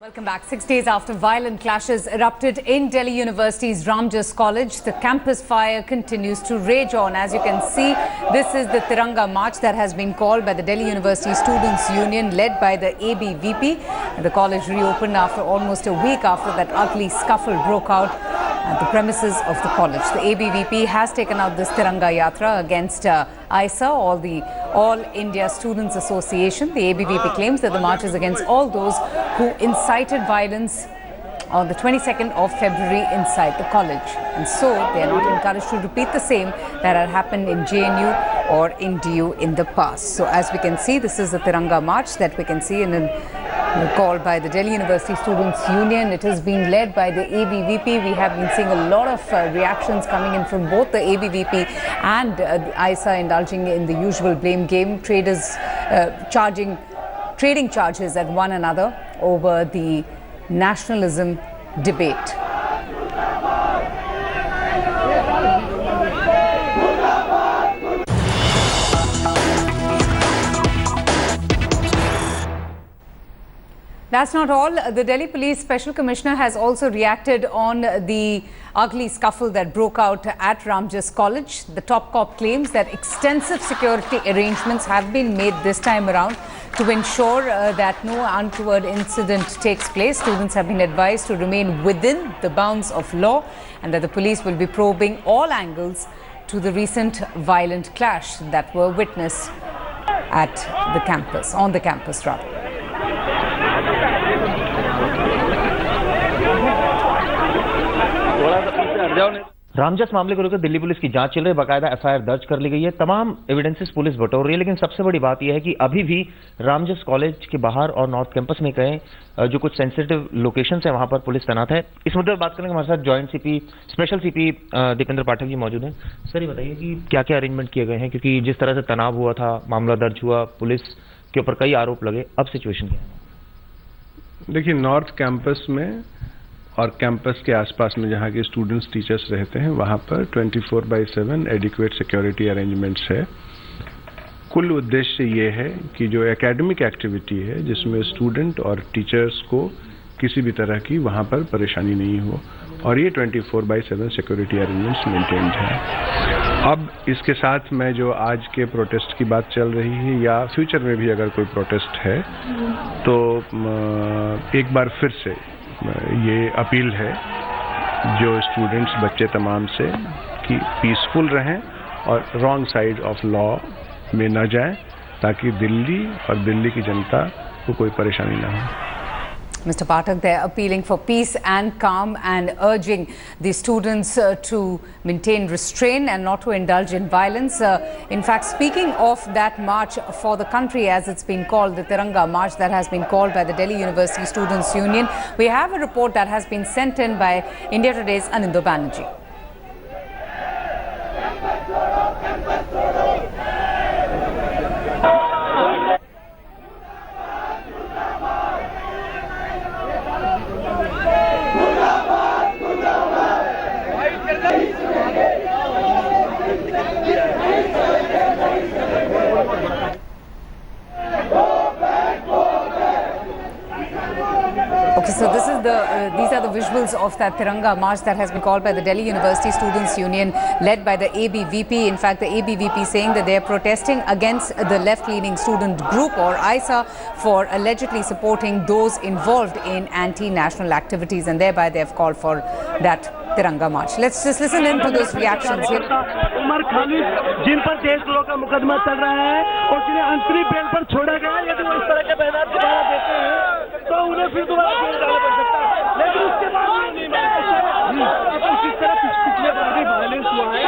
Welcome back. 6 days after violent clashes erupted in Delhi University's Ramjas College, the campus fire continues to rage on. As you can see, this is the Tiranga March that has been called by the Delhi University Students' Union, led by the ABVP. The college reopened after almost a week after that ugly scuffle broke out at the premises of the college. The ABVP has taken out this Tiranga Yatra against ISA, All India Students Association. The ABVP claims that the march is against all those who incited violence on the 22nd of February inside the college. And so they are not encouraged to repeat the same that had happened in JNU or in DU in the past. So as we can see, this is the Tiranga March that we can see called by the Delhi University Students' Union. It is being led by the ABVP. We have been seeing a lot of reactions coming in from both the ABVP and ISA, indulging in the usual blame game, traders trading charges at one another over the nationalism debate. That's not all. The Delhi Police Special Commissioner has also reacted on the ugly scuffle that broke out at Ramjas College. The top cop claims that extensive security arrangements have been made this time around to ensure that no untoward incident takes place. Students have been advised to remain within the bounds of law, and that the police will be probing all angles to the recent violent clash that were witnessed at the campus, on the campus rather. Ramjas मामले को लेकर Delhi police की जांच चल रही है। बाकायदा FIR दर्ज कर ली गई है। तमाम एविडेंसेस पुलिस बटोर रही है, लेकिन सबसे बड़ी बात यह है कि अभी भी रामजस कॉलेज के बाहर और नॉर्थ कैंपस में कहें जो कुछ सेंसिटिव लोकेशंस है वहां पर पुलिस तैनात है। इस मुद्दे पर बात करेंगे, हमारे साथ joint CP special CP Dipendra Pathak ji मौजूद हैं। सर, ये बताइए कि क्या क्या अरेंजमेंट किए गए हैं, क्योंकि जिस तरह से तनाव हुआ था, मामला दर्ज हुआ, पुलिस के ऊपर कई आरोप लगे, अब सिचुएशन क्या है? देखिए, नॉर्थ कैंपस में और कैंपस के आसपास में जहाँ के स्टूडेंट्स टीचर्स रहते हैं वहाँ पर 24/7 एडिक्वेट सिक्योरिटी अरेंजमेंट्स है। कुल उद्देश्य ये है कि जो एकेडमिक एक्टिविटी है जिसमें स्टूडेंट और टीचर्स को किसी भी तरह की वहाँ पर परेशानी नहीं हो, और ये 24/7 सिक्योरिटी अरेंजमेंट्स मेंटेन्ड है। अब इसके साथ में जो आज के प्रोटेस्ट की बात चल रही है या फ्यूचर में भी अगर कोई प्रोटेस्ट है तो एक बार फिर से ये अपील है जो स्टूडेंट्स बच्चे तमाम से कि पीसफुल रहें और रॉन्ग साइड ऑफ लॉ में न जाएं, ताकि दिल्ली और दिल्ली की जनता को कोई परेशानी ना हो। Mr. Pathak there appealing for peace and calm and urging the students to maintain restraint and not to indulge in violence. In fact, speaking of that march for the country, as it's been called, the Tiranga March that has been called by the Delhi University Students' Union, we have a report that has been sent in by India Today's Anindo Banerjee. Okay, so these are the visuals of that Tiranga March that has been called by the Delhi University Students' Union, led by the ABVP. In fact, the ABVP saying that they are protesting against the left-leaning student group or ISA for allegedly supporting those involved in anti-national activities, and thereby they have called for that Tiranga March. Let's just listen in to those reactions here. Umar Khalid, जिन पर देशद्रोह का मुकदमा चल रहा है और जिन्हें अंतरिम बेल पर छोड़ा गया है, यदि वो इस तरह के बयान दोबारा देते हैं तो उन्हें फिर दोबारा जेल डाला पड़ सकता है। लेकिन उसके बाद नहीं इसी तरह पिछले बार भी वायलेंस हुआ है,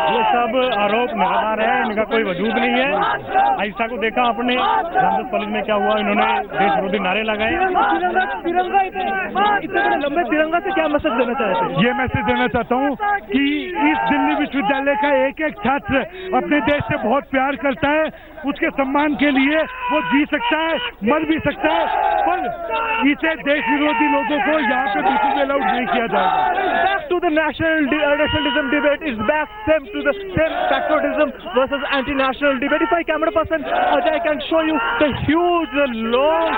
ये सब आरोप लगातार है, इनका कोई वजूद नहीं है। आयशा को देखा आपने रामजस कॉलेज में क्या हुआ, इन्होंने देश विरोधी नारे लगाए। तिरंगा इतने बड़े लंबे तिरंगा से क्या मैसेज देना चाहते हैं? ये मैसेज देना चाहता हूँ कि इस दिल्ली विश्वविद्यालय का एक एक छात्र अपने देश से बहुत प्यार करता है, उसके सम्मान के लिए वो जी सकता है, मर भी सकता है, पर इसे देश विरोधी लोगों को यहाँ पे बिल्कुल भी अलाउड नहीं किया जाएगा। Back to the nationalism debate is back to the same patriotism versus anti-national debate. If I camera person even Ajay can show you the huge, long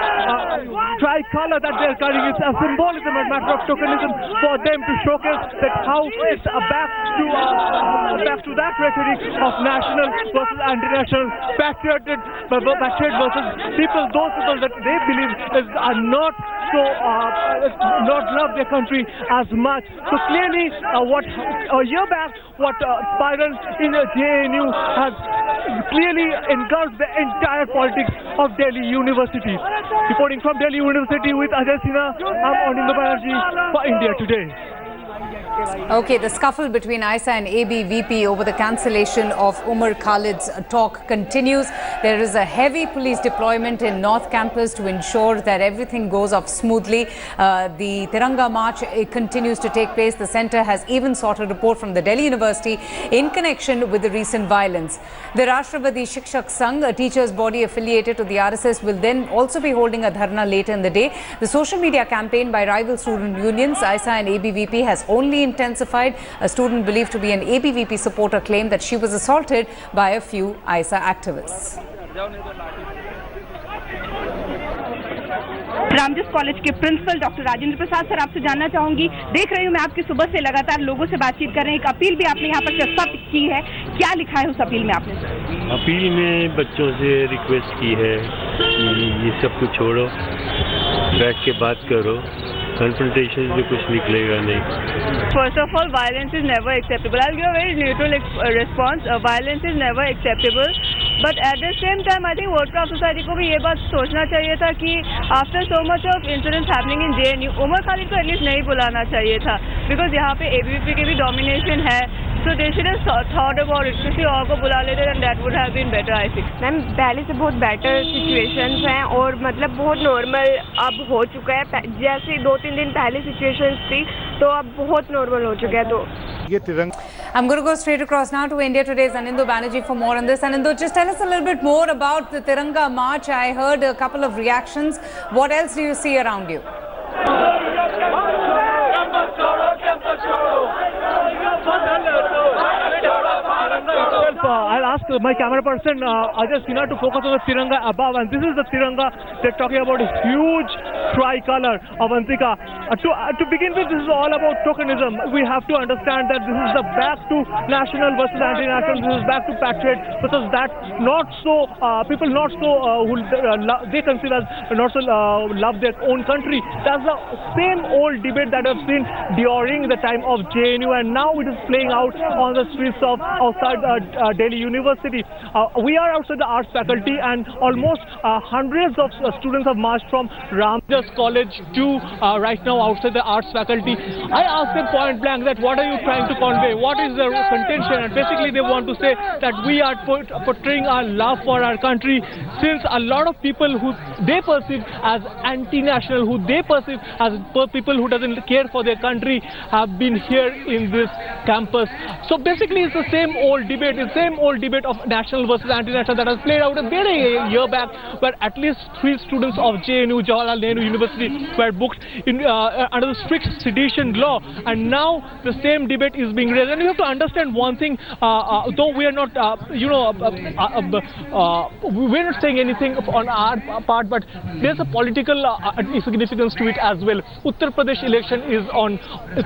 tricolor that they're carrying. It's a symbolism, a matter of tokenism for them to showcase that how it's back to that rhetoric of national versus anti-national, patriot versus people, those people that they believe are not so not love their country as much. So clearly, what a year back, what spiraled in JNU has clearly engulfed the entire politics of Delhi University. Reporting from Delhi University with Ajay Sinha, I'm Anindya Banerjee for India Today. Okay, the scuffle between ISA and ABVP over the cancellation of Umar Khalid's talk continues. There is a heavy police deployment in North Campus to ensure that everything goes off smoothly. The Tiranga March continues to take place. The centre has even sought a report from the Delhi University in connection with the recent violence. The Rashtrapati Shikshak Sangh, a teachers' body affiliated to the RSS, will then also be holding a dharna later in the day. The social media campaign by rival student unions, ISA and ABVP, has only intensified. A student believed to be an ABVP supporter claimed that she was assaulted by a few ISA activists. Ramjas college के principal doctor Rajendra Prasad sir, आपसे जानना चाहूंगी, देख रही हूं मैं आपकी सुबह से लगातार लोगों से बातचीत कर रहे हैं, एक अपील भी आपने यहाँ पर प्रस्तुत की है, क्या लिखा है उस अपील में आपने? अपील में बच्चों से रिक्वेस्ट की है कि ये सब कुछ छोड़ो, बैठ के बात करो, confrontation से कुछ निकलेगा नहीं. First of all, violence is never acceptable. I'll give a very neutral response. Violence is never acceptable. But at the same time, I think World Craft Society को भी ये बात सोचना चाहिए था कि after so much of incidents happening in JNU, Umar Khalid को at least नहीं बुलाना चाहिए था, because यहाँ पे ABVP के भी domination है. So they should have thought about it. किसी और को बुला लेते and that would have been better, I think. Ma'am पहले से बहुत बेटर सिचुएशंस हैं और मतलब बहुत नॉर्मल अब हो चुका है. जैसे 2-3 दिन पहले सिचुएशंस थी तो अब बहुत नॉर्मल हो चुका है. तो I'm going to go straight across now to India Today's Anindya Banerjee for more on this. Anindya, just tell us a little bit more about the Tiranga March. I heard a couple of reactions. What else do you see around you? I'll ask my camera person Ajay Sinha to focus on the Tiranga above, and this is the Tiranga. They're talking about a huge tricolor of Avantika. To begin with, this is all about tokenism. We have to understand that this is the back to national versus anti-national. This is back to patriot versus that not so people not so who they consider as not so love their own country. That's the same old debate that I've seen during the time of JNU, and now it is playing out on the streets of outside Delhi University. We are outside the arts faculty, and almost hundreds of students have marched from Ramjas College to right now outside the arts faculty. I asked them point blank that what are you trying to convey? What is the contention? And basically they want to say that we are portraying our love for our country, since a lot of people who they perceive as anti-national, who they perceive as people who doesn't care for their country, have been here in this campus. So basically it's the same old debate, the same old debate of national versus anti-national that has played out a year back, where at least 3 students of JNU, Jawaharlal Nehru University, were booked in, under the strict sedition law, and now the same debate is being raised. And you have to understand one thing, though we are not, we're not saying anything on our part, but there's a political significance to it as well. Uttar Pradesh election is on,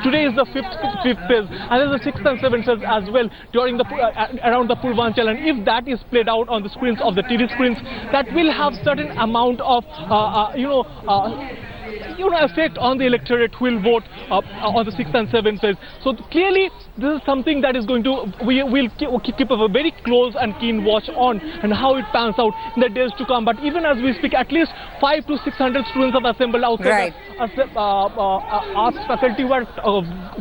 today is the fifth phase, and there's a 6th and 7th phase as well during the around the Purvanchal, and if that is played out on the screens of the TV screens, that will have certain amount of effect on the electorate who will vote on the 6th and 7th phase. So clearly this is something that is going to, we will keep a very close and keen watch on, and how it pans out in the days to come. But even as we speak, at least 500 to 600 students have assembled outside the arts faculty, were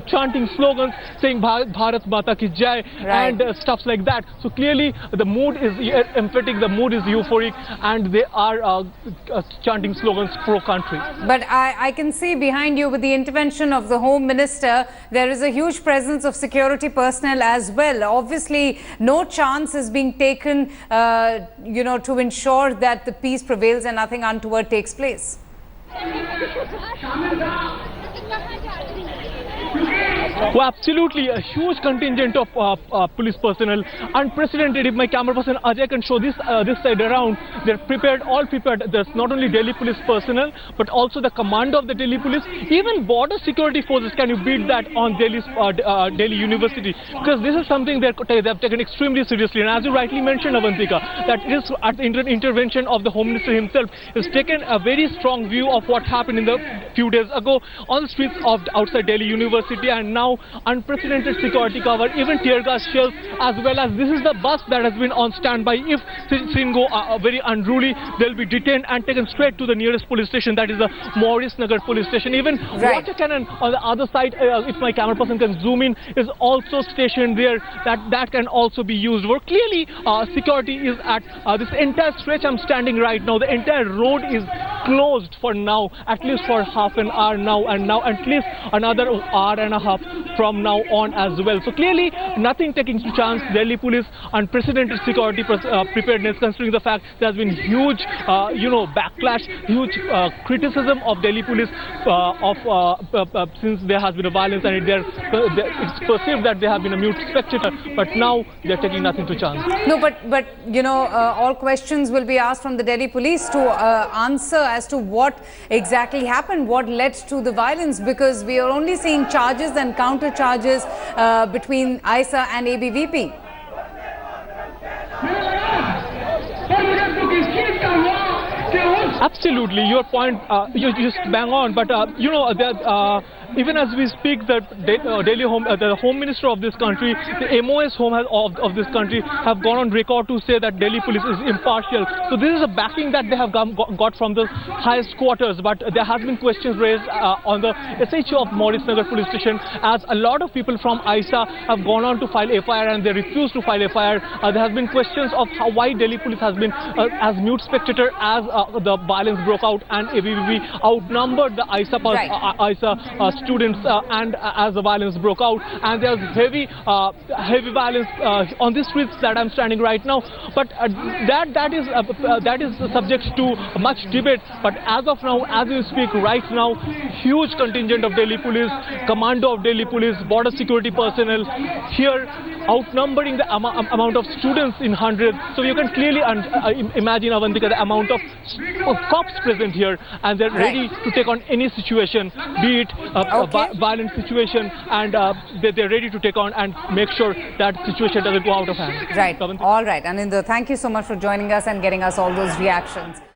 chanting slogans saying Bharat Mata Ki Jai and stuff like that. So clearly the mood is emphatic, the mood is euphoric, and they are chanting slogans pro-country. But I can see behind you, with the intervention of the Home Minister, there is a huge presence of security personnel as well. Obviously, no chance is being taken, to ensure that the peace prevails and nothing untoward takes place. Well, absolutely, a huge contingent of police personnel, unprecedented. If my camera person Ajay can show this side around, they're prepared, all prepared. There's not only Delhi police personnel, but also the commando of the Delhi police, even border security forces. Can you beat that on Delhi University? Because this is something they've taken extremely seriously. And as you rightly mentioned, Avantika, that it is at the intervention of the Home Minister himself, has taken a very strong view of what happened in the few days ago on the streets of outside Delhi University, and now unprecedented security cover, even tear gas shells, as well as this is the bus that has been on standby. If things go very unruly, they'll be detained and taken straight to the nearest police station, that is the Maurice Nagar police station. Even water cannon on the other side, if my camera person can zoom in, is also stationed there. That can also be used. Where clearly security is at this entire stretch I'm standing right now. The entire road is closed for now, at least for half an hour now, and now at least another hour and a half from now on as well. So clearly nothing taking chance. Delhi police unprecedented security preparedness, considering the fact there has been huge backlash, huge criticism of Delhi police since there has been a violence, and it's perceived that they have been a mute spectator, but now they're taking nothing to chance. No, but all questions will be asked from the Delhi police to answer as to what exactly happened, what led to the violence, because we are only seeing charges and counter charges between ISA and ABVP. Absolutely, your point, you just bang on, but even as we speak, the Home Minister of this country, the MOS of this country, have gone on record to say that Delhi police is impartial. So this is a backing that they have got from the highest quarters. But there has been questions raised on the SHO of Maurice Nagar police station, as a lot of people from ISA have gone on to file FIR and they refuse to file FIR. There have been questions of why Delhi police has been as mute spectator as the violence broke out, and ABVP outnumbered the ISA students and as the violence broke out, and there's heavy violence on the streets that I'm standing right now. But that is subject to much debate. But as of now, as we speak right now, huge contingent of Delhi police, commando of Delhi police, border security personnel here, outnumbering the amount of students in hundreds. So you can clearly imagine, Avantika, the amount of cops present here, and they're ready to take on any situation, be it a violent situation, and they're ready to take on and make sure that situation doesn't go out of hand. Right. All right. Anindya, thank you so much for joining us and getting us all those reactions.